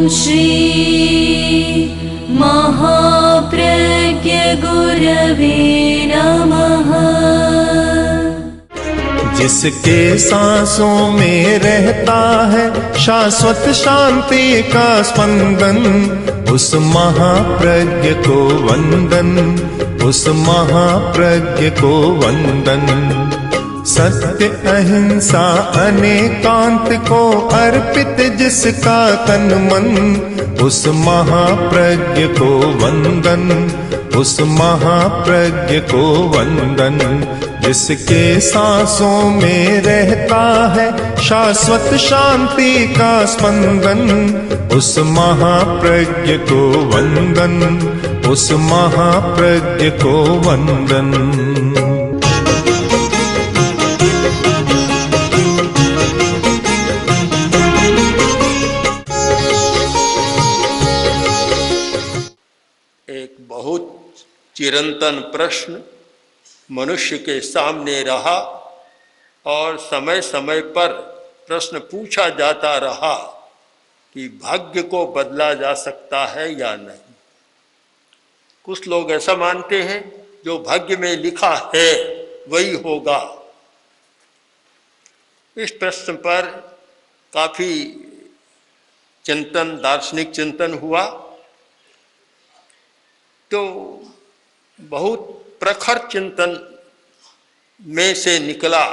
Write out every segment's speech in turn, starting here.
श्री महाप्रज्ञ गुरवे नमः। जिसके सांसों में रहता है शाश्वत शांति का स्पंदन, उस महाप्रज्ञ को वंदन, उस महाप्रज्ञ को वंदन। सत्य अहिंसा अनेकांत को अर्पित जिसका तन मन, उस महाप्रज्ञ को वंदन, उस महाप्रज्ञ को वंदन। जिसके सांसों में रहता है शाश्वत शांति का स्पंदन, उस महाप्रज्ञ को वंदन, उस महाप्रज्ञ को वंदन। एक बहुत चिरंतन प्रश्न मनुष्य के सामने रहा और समय समय पर प्रश्न पूछा जाता रहा कि भाग्य को बदला जा सकता है या नहीं। कुछ लोग ऐसा मानते हैं जो भाग्य में लिखा है वही होगा। इस प्रश्न पर काफी चिंतन, दार्शनिक चिंतन हुआ तो बहुत प्रखर चिंतन में से निकला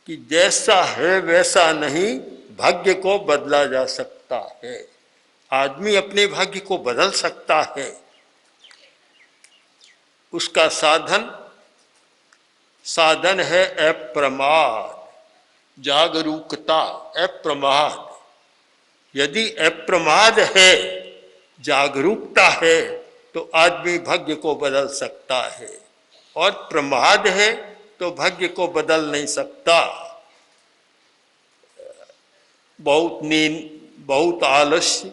कि जैसा है वैसा नहीं, भाग्य को बदला जा सकता है। आदमी अपने भाग्य को बदल सकता है। उसका साधन है अप्रमाद, जागरूकता, अप्रमाद। यदि अप्रमाद है, जागरूकता है, तो आदमी भाग्य को बदल सकता है। और प्रमाद है तो भाग्य को बदल नहीं सकता। बहुत नींद, बहुत आलस्य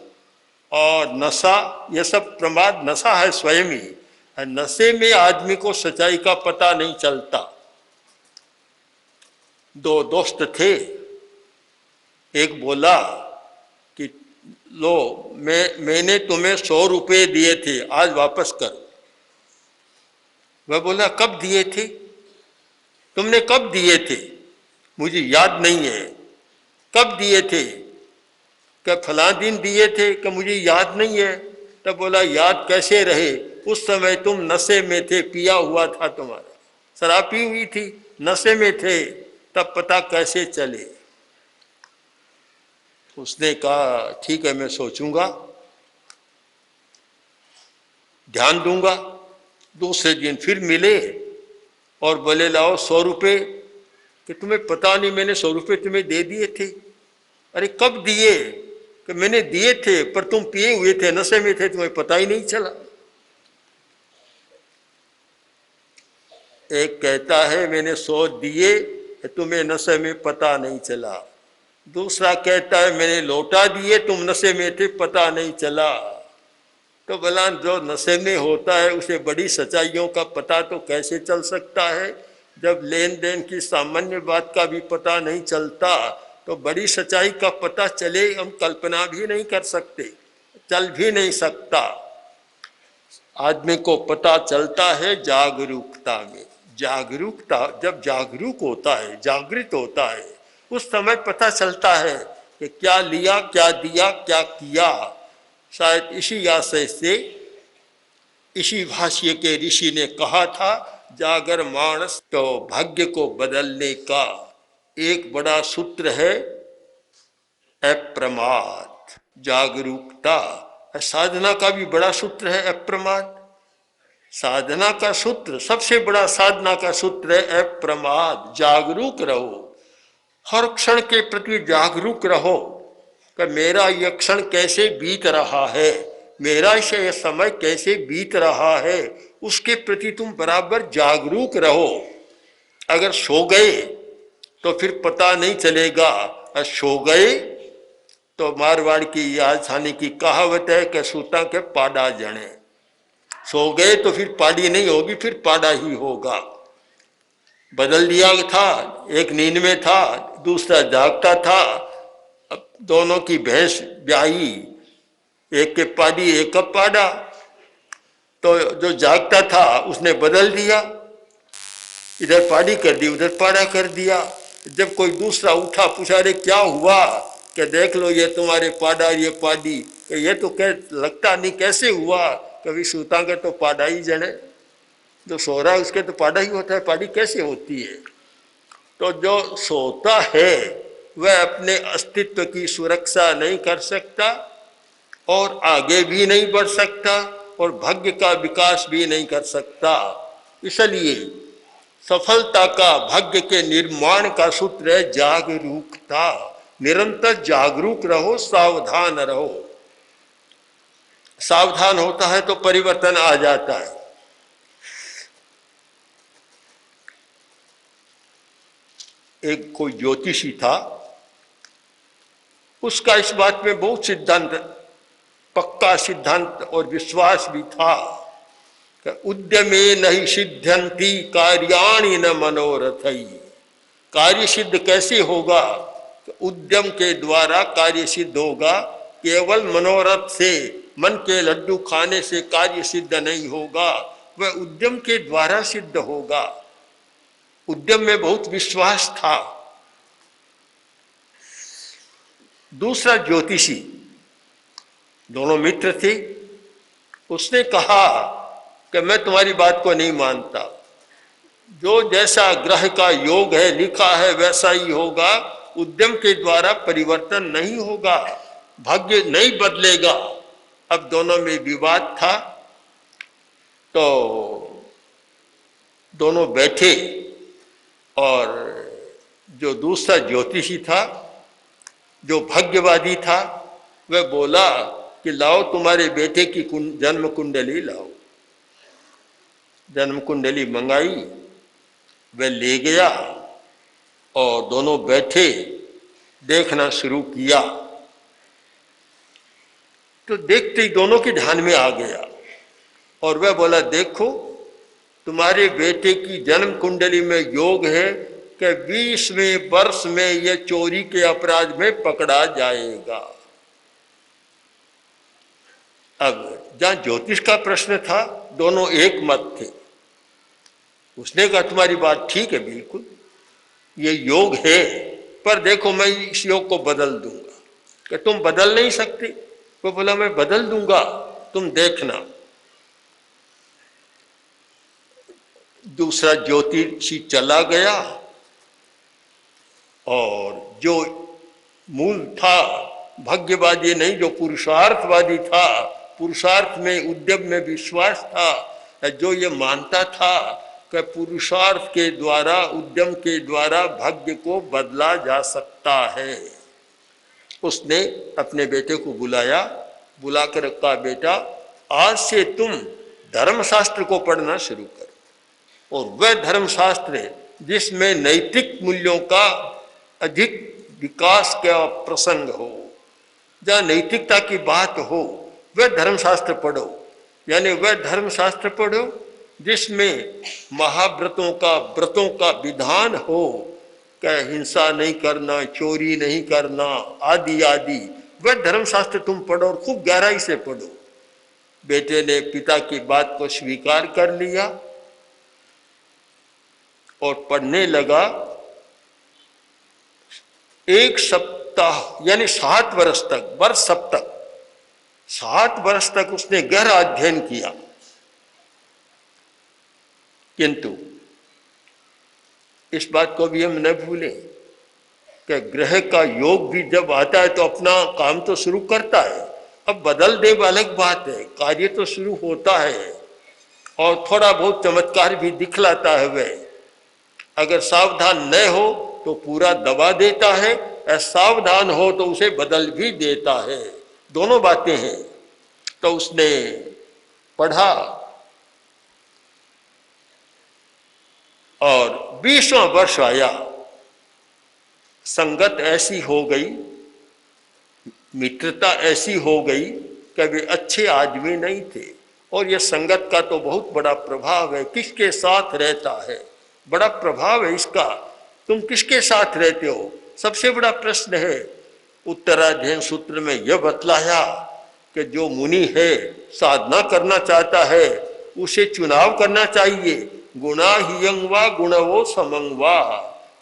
और नशा, ये सब प्रमाद, नशा है स्वयं ही। नशे में आदमी को सच्चाई का पता नहीं चलता। दो दोस्त थे, एक बोला कि लो मैंने तुम्हें 100 रुपये दिए थे, आज वापस करो। वह बोला कब दिए थे, तुमने कब दिए थे? मुझे याद नहीं है। कब दिए थे? क्या फलां दिन दिए थे? क्या मुझे याद नहीं है। तब बोला याद कैसे रहे, उस समय तुम नशे में थे, पिया हुआ था, तुम्हारा शराब पी हुई थी, नशे में थे, तब पता कैसे चले। उसने कहा ठीक है, मैं सोचूंगा, ध्यान दूंगा। दूसरे दिन फिर मिले और बोले लाओ 100 रुपये। कि तुम्हें पता नहीं मैंने 100 रुपये तुम्हें दे दिए थे। अरे कब दिए? कि मैंने दिए थे पर तुम पिए हुए थे, नशे में थे, तुम्हें पता ही नहीं चला। एक कहता है मैंने 100 दिए, तुम्हें नशे में पता नहीं चला। दूसरा कहता है मैंने लौटा दिए, तुम नशे में थे, पता नहीं चला। तो भला जो नशे में होता है उसे बड़ी सच्चाइयों का पता तो कैसे चल सकता है? जब लेन देन की सामान्य बात का भी पता नहीं चलता तो बड़ी सच्चाई का पता चले हम कल्पना भी नहीं कर सकते, चल भी नहीं सकता। आदमी को पता चलता है जागरूकता में। जागरूकता जब जागरूक होता है, जागृत होता है, उस समय पता चलता है कि क्या लिया, क्या दिया, क्या किया। शायद इसी आशय से इसी भाष्य के ऋषि ने कहा था जागर मानस तो भाग्य को बदलने का एक बड़ा सूत्र है अप्रमाद, जागरूकता। साधना का भी बड़ा सूत्र है अप्रमाद। साधना का सूत्र, सबसे बड़ा साधना का सूत्र है अप्रमाद, जागरूक रहो। हर क्षण के प्रति जागरूक रहो कि मेरा यह क्षण कैसे बीत रहा है, मेरा यह समय कैसे बीत रहा है, उसके प्रति तुम बराबर जागरूक रहो। अगर सो गए तो फिर पता नहीं चलेगा, और सो गए तो मारवाड़ की राजधानी की कहावत है कि सूता के पाड़ा जने। सो गए तो फिर पाड़ी नहीं होगी, फिर पाड़ा ही होगा। बदल दिया था, एक नींद में था, दूसरा जागता था। अब दोनों की भैंस ब्याही, एक के पाडी एक का पाडा। तो जो जागता था उसने बदल दिया, इधर पाडी कर दी उधर पाड़ा कर दिया। जब कोई दूसरा उठा पूछा रे क्या हुआ, कि देख लो ये तुम्हारे पाडा ये पाडी, कि ये तो लगता नहीं कैसे हुआ, कभी सूतांगे तो पाडा ही जने, जो सो रहा है उसके तो पाडा ही होता है, पाडी कैसे होती है। तो जो सोता है वह अपने अस्तित्व की सुरक्षा नहीं कर सकता और आगे भी नहीं बढ़ सकता और भाग्य का विकास भी नहीं कर सकता। इसलिए सफलता का भाग्य के निर्माण का सूत्र है जागरूकता। निरंतर जागरूक रहो, सावधान रहो। सावधान होता है तो परिवर्तन आ जाता है। एक कोई ज्योतिषी था, उसका इस बात में बहुत सिद्धांत, पक्का सिद्धांत और विश्वास भी था, उद्यमे नहीं सिद्ध्यंति कार्याणि न मनोरथई। कार्य सिद्ध कैसे होगा, उद्यम के द्वारा कार्य सिद्ध होगा, केवल मनोरथ से, मन के लड्डू खाने से कार्य सिद्ध नहीं होगा, वह उद्यम के द्वारा सिद्ध होगा। उद्यम में बहुत विश्वास था। दूसरा ज्योतिषी, दोनों मित्र थे, उसने कहा कि मैं तुम्हारी बात को नहीं मानता, जो जैसा ग्रह का योग है लिखा है वैसा ही होगा, उद्यम के द्वारा परिवर्तन नहीं होगा, भाग्य नहीं बदलेगा। अब दोनों में विवाद था, तो दोनों बैठे और जो दूसरा ज्योतिषी था, जो भाग्यवादी था, वह बोला कि लाओ तुम्हारे बेटे की जन्म कुंडली लाओ। जन्म कुंडली मंगाई, वह ले गया और दोनों बैठे देखना शुरू किया। तो देखते ही दोनों के ध्यान में आ गया और वह बोला देखो तुम्हारे बेटे की जन्म कुंडली में योग है कि 20वें वर्ष में यह चोरी के अपराध में पकड़ा जाएगा। अब जहां ज्योतिष का प्रश्न था, दोनों एक मत थे। उसने कहा तुम्हारी बात ठीक है, बिल्कुल ये योग है, पर देखो मैं इस योग को बदल दूंगा। कि तुम बदल नहीं सकते। वो बोला मैं बदल दूंगा, तुम देखना। दूसरा ज्योतिषी चला गया और जो मूल था भाग्यवादी नहीं, जो पुरुषार्थवादी था, पुरुषार्थ में उद्यम में विश्वास था, जो ये मानता था कि पुरुषार्थ के द्वारा, उद्यम के द्वारा भाग्य को बदला जा सकता है, उसने अपने बेटे को बुलाया, बुलाकर कहा बेटा आज से तुम धर्मशास्त्र को पढ़ना शुरू करो। और वह धर्मशास्त्र जिसमें नैतिक मूल्यों का अधिक विकास का प्रसंग हो, जहाँ नैतिकता की बात हो, वह धर्मशास्त्र पढ़ो। यानी वह धर्मशास्त्र पढ़ो जिसमें महाव्रतों का, व्रतों का विधान हो, क्या हिंसा नहीं करना, चोरी नहीं करना, आदि आदि, वह धर्मशास्त्र तुम पढ़ो और खूब गहराई से पढ़ो। बेटे ने पिता की बात को स्वीकार कर लिया और पढ़ने लगा। एक सप्ताह यानी 7 वर्ष तक, वर्ष सप्तक, 7 वर्ष तक उसने गहरा अध्ययन किया। किंतु इस बात को भी हम न भूलें कि ग्रह का योग भी जब आता है तो अपना काम तो शुरू करता है। अब बदल दे अलग बात है, कार्य तो शुरू होता है और थोड़ा बहुत चमत्कार भी दिखलाता है। वह अगर सावधान न हो तो पूरा दबा देता है, सावधान हो तो उसे बदल भी देता है। दोनों बातें हैं। तो उसने पढ़ा और 20वां वर्ष आया, संगत ऐसी हो गई, मित्रता ऐसी हो गई कि वे अच्छे आदमी नहीं थे। और यह संगत का तो बहुत बड़ा प्रभाव है, किसके साथ रहता है, बड़ा प्रभाव है इसका। तुम किसके साथ रहते हो, सबसे बड़ा प्रश्न है। उत्तराध्ययन सूत्र में यह बतलाया कि जो मुनि है साधना करना चाहता है उसे चुनाव करना चाहिए। गुणा हियं वा गुणवो समं वा,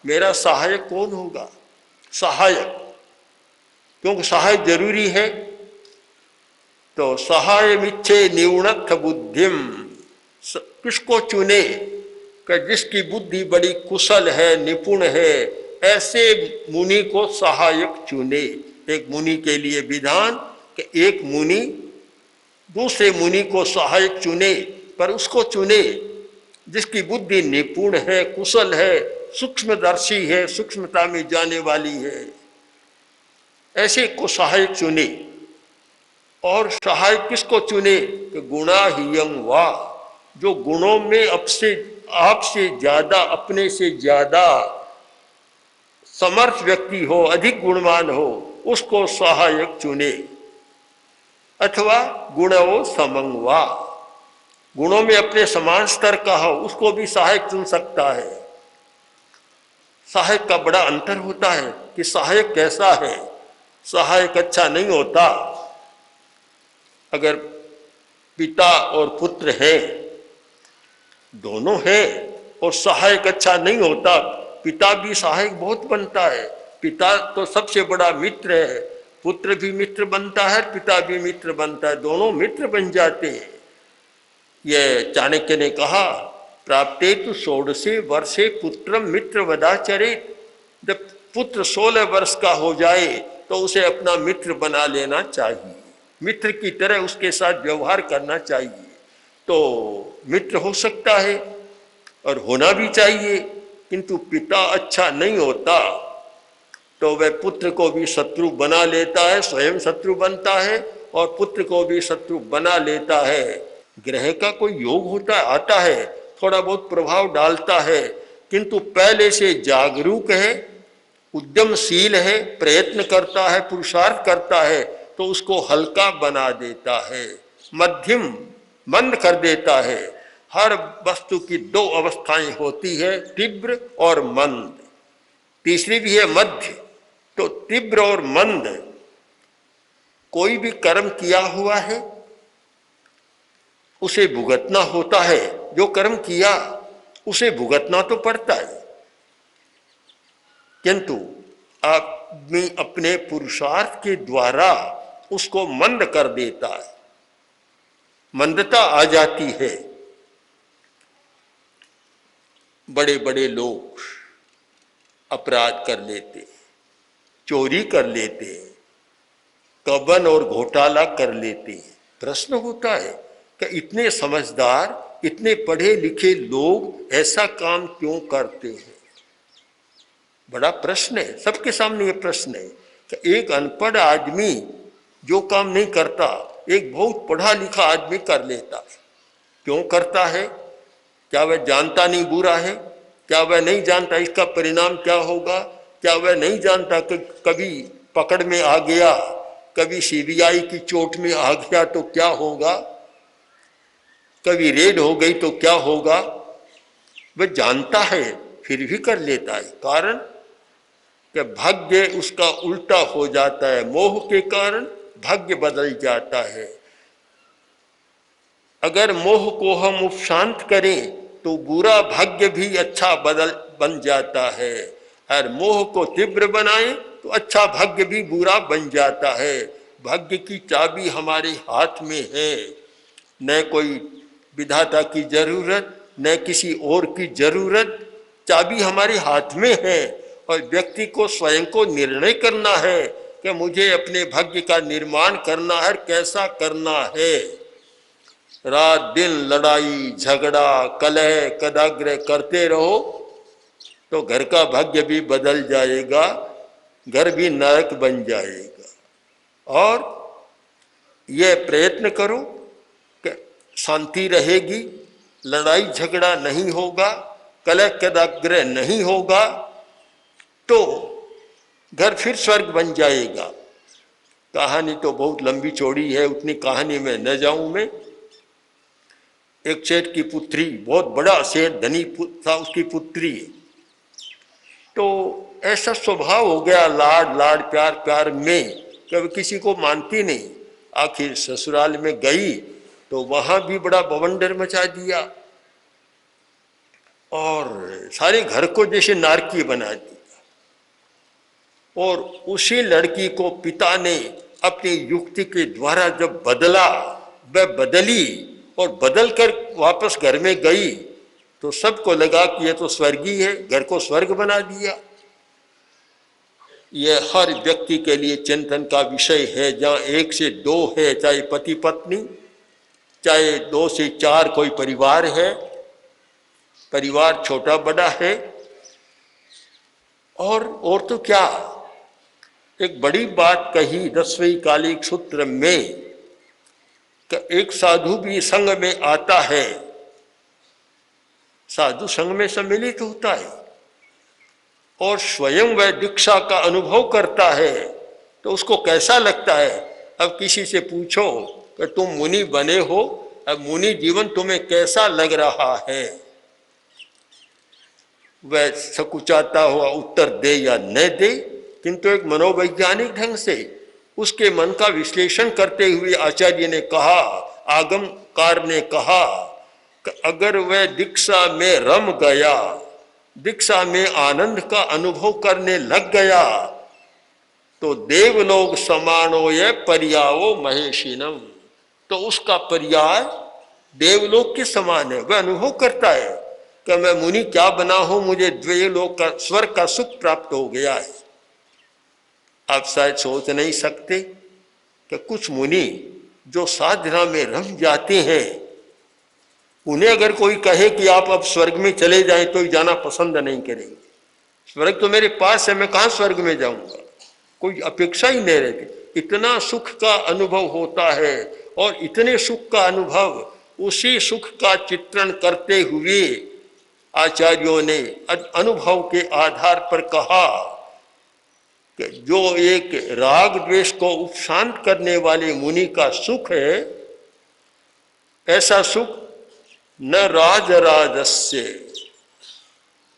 मेरा सहायक कौन होगा? सहायक, क्योंकि सहायक जरूरी है। तो सहाय मिच्छे निउणत्थ बुद्धिम, किसको चुने? कि जिसकी बुद्धि बड़ी कुशल है, निपुण है, ऐसे मुनि को सहायक चुने। एक मुनि के लिए विधान कि एक मुनि दूसरे मुनि को सहायक चुने, पर उसको चुने जिसकी बुद्धि निपुण है, कुशल है, सूक्ष्मदर्शी है, सूक्ष्मता में जाने वाली है, ऐसे को सहायक चुने। और सहायक किसको चुने? कि गुणा हियं वा, जो गुणों में आपसे ज्यादा, अपने से ज्यादा समर्थ व्यक्ति हो, अधिक गुणवान हो, उसको सहायक चुने। अथवा गुणवो समं वा, गुणों में अपने समान स्तर का हो, उसको भी सहायक चुन सकता है। सहायक का बड़ा अंतर होता है कि सहायक कैसा है। सहायक अच्छा नहीं होता अगर पिता और पुत्र है, दोनों है, और सहायक अच्छा नहीं होता। पिता भी सहायक बहुत बनता है, पिता तो सबसे बड़ा मित्र है, पुत्र भी मित्र बनता है, पिता भी मित्र बनता है, दोनों मित्र बन जाते हैं। ये चाणक्य ने कहा, प्राप्ते तो 16 वर्षे पुत्रम मित्र वदाचरेत। जब पुत्र 16 वर्ष का हो जाए तो उसे अपना मित्र बना लेना चाहिए, मित्र की तरह उसके साथ व्यवहार करना चाहिए। तो मित्र हो सकता है और होना भी चाहिए, किंतु पिता अच्छा नहीं होता तो वह पुत्र को भी शत्रु बना लेता है, स्वयं शत्रु बनता है और पुत्र को भी शत्रु बना लेता है। ग्रह का कोई योग होता है, आता है, थोड़ा बहुत प्रभाव डालता है, किंतु पहले से जागरूक है, उद्यमशील है, प्रयत्न करता है, पुरुषार्थ करता है, तो उसको हल्का बना देता है, मध्यम मंद कर देता है। हर वस्तु की 2 अवस्थाएं होती है, तीव्र और मंद, तीसरी भी है मध्य। तो तीव्र और मंद, कोई भी कर्म किया हुआ है उसे भुगतना होता है, जो कर्म किया उसे भुगतना तो पड़ता है, किंतु आदमी अपने पुरुषार्थ के द्वारा उसको मंद कर देता है, मंदता आ जाती है। बड़े बड़े लोग अपराध कर लेते हैं, चोरी कर लेते हैं, कबन और घोटाला कर लेते हैं। प्रश्न होता है कि इतने समझदार, इतने पढ़े लिखे लोग ऐसा काम क्यों करते हैं? बड़ा प्रश्न है, सबके सामने ये प्रश्न है कि एक अनपढ़ आदमी जो काम नहीं करता, एक बहुत पढ़ा लिखा आदमी कर लेता है। क्यों करता है? क्या वह जानता नहीं बुरा है? क्या वह नहीं जानता इसका परिणाम क्या होगा? क्या वह नहीं जानता कि कभी पकड़ में आ गया, कभी सीबीआई की चोट में आ गया तो क्या होगा, कभी रेड हो गई तो क्या होगा? वह जानता है फिर भी कर लेता है। कारण कि भाग्य उसका उल्टा हो जाता है, मोह के कारण भाग्य बदल जाता है। अगर मोह को हम उपशांत करें तो बुरा भाग्य भी अच्छा बन जाता है, और मोह को तीव्र बनाएं तो अच्छा भाग्य भी बुरा बन जाता है। भाग्य की चाबी हमारे हाथ में है, न कोई विधाता की जरूरत, न किसी और की जरूरत, चाबी हमारे हाथ में है। और व्यक्ति को स्वयं को निर्णय करना है कि मुझे अपने भाग्य का निर्माण करना है, कैसा करना है। रात दिन लड़ाई झगड़ा कलह कदाग्रह करते रहो तो घर का भाग्य भी बदल जाएगा, घर भी नरक बन जाएगा। और यह प्रयत्न करो कि शांति रहेगी, लड़ाई झगड़ा नहीं होगा, कलह कदाग्रह नहीं होगा, तो घर फिर स्वर्ग बन जाएगा। कहानी तो बहुत लंबी चौड़ी है, उतनी कहानी में न जाऊं मैं। एक सेठ की पुत्री, बहुत बड़ा सेठ धनी था, उसकी पुत्री तो ऐसा स्वभाव हो गया लाड लाड प्यार प्यार में, कभी किसी को मानती नहीं। आखिर ससुराल में गई तो वहां भी बड़ा बवंडर मचा दिया और सारे घर को जैसे नारकी बना दिया। और उसी लड़की को पिता ने अपनी युक्ति के द्वारा जब बदला, वह बदली और बदल कर वापस घर में गई तो सबको लगा कि यह तो स्वर्गीय है, घर को स्वर्ग बना दिया। यह हर व्यक्ति के लिए चिंतन का विषय है। जहाँ 1 से 2 है, चाहे पति पत्नी, चाहे 2 से 4 कोई परिवार है, परिवार छोटा बड़ा है, और तो क्या, एक बड़ी बात कही 10वें कालिक सूत्र में कि एक साधु भी संग में आता है, साधु संग में सम्मिलित होता है और स्वयं वह दीक्षा का अनुभव करता है तो उसको कैसा लगता है। अब किसी से पूछो कि तुम मुनि बने हो, अब मुनि जीवन तुम्हें कैसा लग रहा है, वह सकुचाता हुआ उत्तर दे या न दे, किंतु एक मनोवैज्ञानिक ढंग से उसके मन का विश्लेषण करते हुए आचार्य ने कहा, आगमकार ने कहा कि अगर वह दीक्षा में रम गया, दीक्षा में आनंद का अनुभव करने लग गया तो देवलोक समानो ये पर्यायो महेशिनम, तो उसका पर्याय देवलोक के समान है। वह अनुभव करता है कि मैं मुनि क्या बना हूं, मुझे द्वैलोक का स्वर्ग का सुख प्राप्त हो गया है। आप शायद सोच नहीं सकते कि कुछ मुनि जो साधना में रम जाते हैं, उन्हें अगर कोई कहे कि आप अब स्वर्ग में चले जाएं तो जाना पसंद नहीं करेंगे। स्वर्ग तो मेरे पास है, मैं कहाँ स्वर्ग में जाऊंगा, कोई अपेक्षा ही नहीं रहती। इतना सुख का अनुभव होता है और इतने सुख का अनुभव, उसी सुख का चित्रण करते हुए आचार्यों ने अनुभव के आधार पर कहा कि जो एक राग द्वेष को उपशांत करने वाले मुनि का सुख है, ऐसा सुख न राजराजस्य,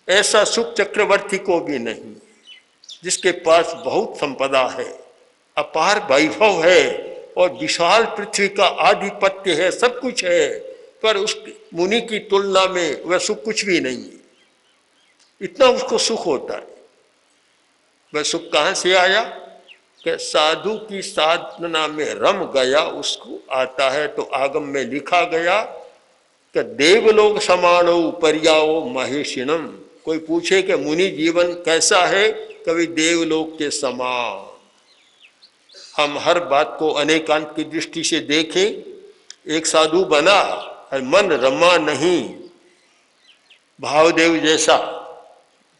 ऐसा सुख चक्रवर्ती को भी नहीं, जिसके पास बहुत संपदा है, अपार वैभव है और विशाल पृथ्वी का आधिपत्य है, सब कुछ है, पर उस मुनि की तुलना में वह सुख कुछ भी नहीं है। इतना उसको सुख होता है। वह सुख कहाँ से आया कि साधु की साधना में रम गया, उसको आता है। तो आगम में लिखा गया कि देवलोक समानो पर्यायो महेशिनम। कोई पूछे कि मुनि जीवन कैसा है, कभी देवलोक के समान। हम हर बात को अनेकांत की दृष्टि से देखें। एक साधु बना और मन रमा नहीं, भावदेव जैसा,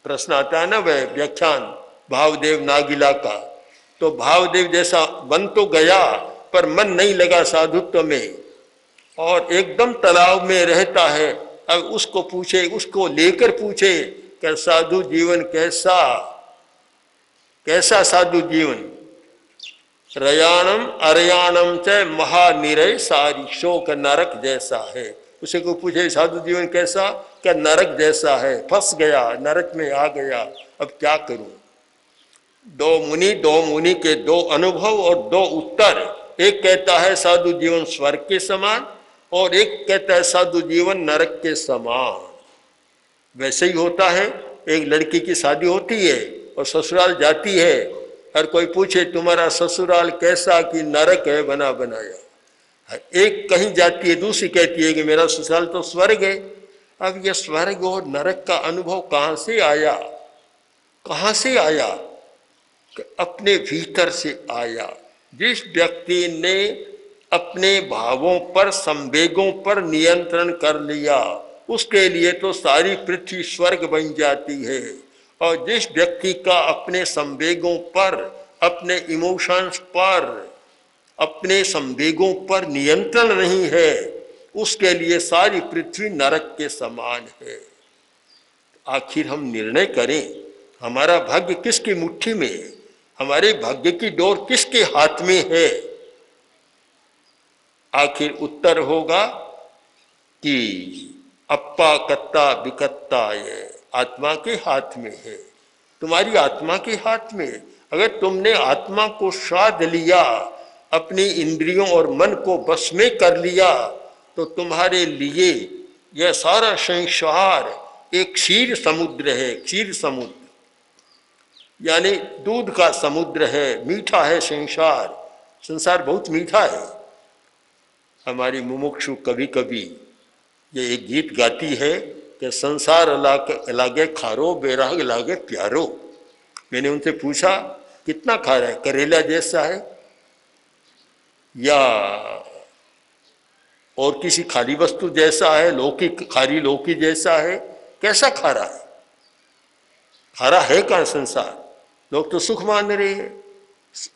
प्रश्न आता है ना वह व्याख्यान भावदेव नागिला का, तो भावदेव जैसा बन तो गया पर मन नहीं लगा साधुत्व में और एकदम तालाब में रहता है। अब उसको पूछे, उसको लेकर पूछे कि साधु जीवन कैसा, कैसा साधु जीवन, रयाणम अरयाणम च महानिरय सारी शोक नरक जैसा है। उसे को पूछे साधु जीवन कैसा, क्या नरक जैसा है, फंस गया, नरक में आ गया, अब क्या करूं। दो मुनि के दो अनुभव और दो उत्तर। एक कहता है साधु जीवन स्वर्ग के समान और एक कहता है साधु जीवन नरक के समान। वैसे ही होता है, एक लड़की की शादी होती है और ससुराल जाती है, हर कोई पूछे तुम्हारा ससुराल कैसा कि नरक है बना बनाया। एक कहीं जाती है, दूसरी कहती है कि मेरा ससुराल तो स्वर्ग है। अब यह स्वर्ग और नरक का अनुभव कहाँ से आया, कहाँ से आया? अपने भीतर से आया। जिस व्यक्ति ने अपने भावों पर, संवेगों पर नियंत्रण कर लिया, उसके लिए तो सारी पृथ्वी स्वर्ग बन जाती है। और जिस व्यक्ति का अपने संवेगों पर, अपने इमोशंस पर, अपने संवेगों पर नियंत्रण नहीं है, उसके लिए सारी पृथ्वी नरक के समान है। आखिर हम निर्णय करें, हमारा भाग्य किसकी मुट्ठी में है, हमारे भाग्य की डोर किसके हाथ में है? आखिर उत्तर होगा कि अप्पा कत्ता विकत्ता ये आत्मा के हाथ में है। तुम्हारी आत्मा के हाथ में। अगर तुमने आत्मा को साध लिया, अपनी इंद्रियों और मन को बस में कर लिया, तो तुम्हारे लिए यह सारा संसार एक क्षीर समुद्र है। क्षीर समुद्र यानी दूध का समुद्र है, मीठा है संसार। संसार बहुत मीठा है। हमारी मुमुक्षु कभी कभी ये एक गीत गाती है कि संसार लागे खारो, बेराग लागे प्यारो। मैंने उनसे पूछा कितना खारा है, करेला जैसा है या और किसी खारी वस्तु जैसा है, लौकी, खारी लौकी जैसा है, कैसा खारा है? खारा है कहाँ संसार? लोग तो सुख मान रहे हैं,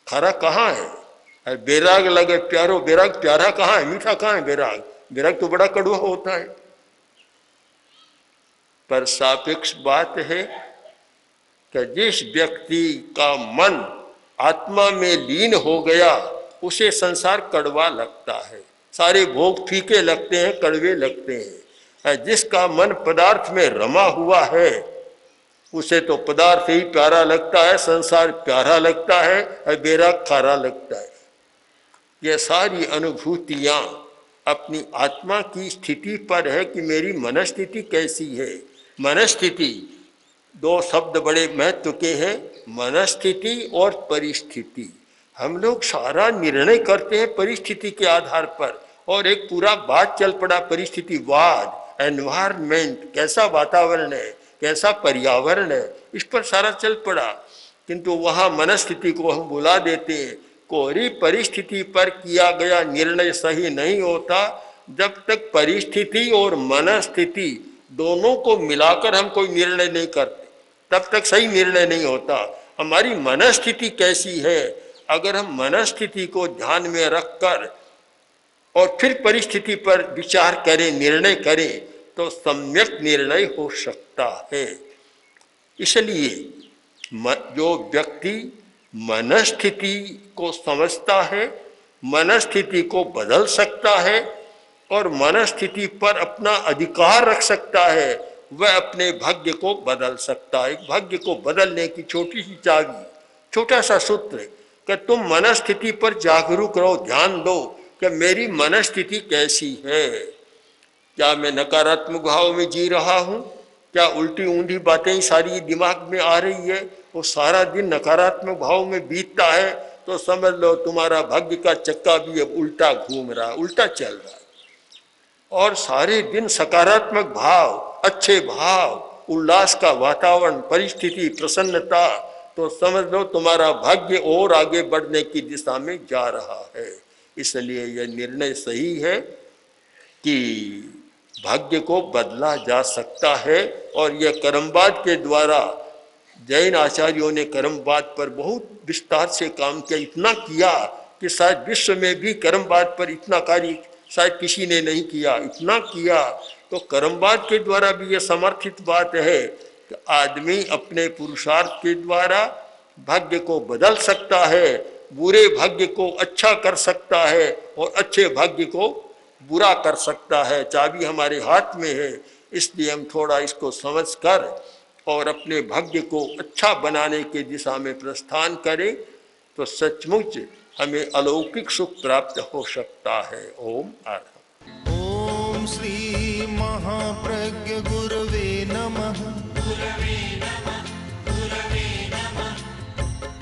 खारा कहाँ है? बेराग लगे प्यारो, बेराग प्यारा कहाँ है? मीठा कहाँ है बेराग? बेराग तो बड़ा कड़वा होता है। पर सापेक्ष बात है कि जिस व्यक्ति का मन आत्मा में लीन हो गया उसे संसार कड़वा लगता है, सारे भोग फीके लगते हैं, कड़वे लगते हैं। जिसका मन पदार्थ में रमा हुआ है उसे तो पदार्थ ही प्यारा लगता है, संसार प्यारा लगता है, बेराग खारा लगता है। ये सारी अनुभूतियाँ अपनी आत्मा की स्थिति पर है कि मेरी मनस्थिति कैसी है। मनस्थिति, दो शब्द बड़े महत्व के हैं, मनस्थिति और परिस्थिति। हम लोग सारा निर्णय करते हैं परिस्थिति के आधार पर, और एक पूरा बात चल पड़ा परिस्थितिवाद, एनवायरमेंट, कैसा वातावरण है, कैसा पर्यावरण है, इस पर सारा चल पड़ा। किंतु वहाँ मनस्थिति को हम बुला देते हैं। कोई परिस्थिति पर किया गया निर्णय सही नहीं होता जब तक परिस्थिति और मनस्थिति दोनों को मिलाकर हम कोई निर्णय नहीं करते, तब तक सही निर्णय नहीं होता। हमारी मनस्थिति कैसी है, अगर हम मनस्थिति को ध्यान में रखकर और फिर परिस्थिति पर विचार करें, निर्णय करें, तो सम्यक निर्णय हो सकता है। इसलिए जो व्यक्ति मनस्थिति को समझता है, मनस्थिति को बदल सकता है और मनस्थिति पर अपना अधिकार रख सकता है, वह अपने भाग्य को बदल सकता है। भाग्य को बदलने की छोटी सी चाबी, छोटा सा सूत्र कि तुम मनस्थिति पर जागरूक रहो, ध्यान दो कि मेरी मनस्थिति कैसी है। क्या मैं नकारात्मक भाव में जी रहा हूँ? क्या उल्टी ऊंधी बातें सारी दिमाग में आ रही है? वो सारा दिन नकारात्मक भाव में बीतता है तो समझ लो तुम्हारा भाग्य का चक्का भी अब उल्टा घूम रहा, उल्टा चल रहा है। और सारे दिन सकारात्मक भाव, अच्छे भाव, उल्लास का वातावरण, परिस्थिति, प्रसन्नता, तो समझ लो तुम्हारा भाग्य और आगे बढ़ने की दिशा में जा रहा है। इसलिए यह निर्णय सही है कि भाग्य को बदला जा सकता है। और यह कर्मवाद के द्वारा, जैन आचार्यों ने कर्मवाद पर बहुत विस्तार से काम किया, इतना किया कि शायद विश्व में भी कर्मवाद पर इतना कार्य शायद किसी ने नहीं किया, इतना किया। तो कर्मवाद के द्वारा भी यह समर्थित बात है कि आदमी अपने पुरुषार्थ के द्वारा भाग्य को बदल सकता है, बुरे भाग्य को अच्छा कर सकता है और अच्छे भाग्य को बुरा कर सकता है। चाबी हमारे हाथ में है। इसलिए हम थोड़ा इसको समझकर और अपने भाग्य को अच्छा बनाने की दिशा में प्रस्थान करें तो सचमुच हमें अलौकिक सुख प्राप्त हो सकता है। ओम आर्हम्। ओम श्री महाप्रज्ञ गुरवे नमः।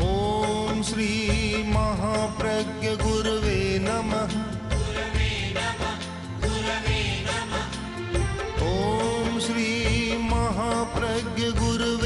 ओम श्री महाप्रज्ञ गुरवे नमः। ओम श्री महाप्रज्ञ गुरवे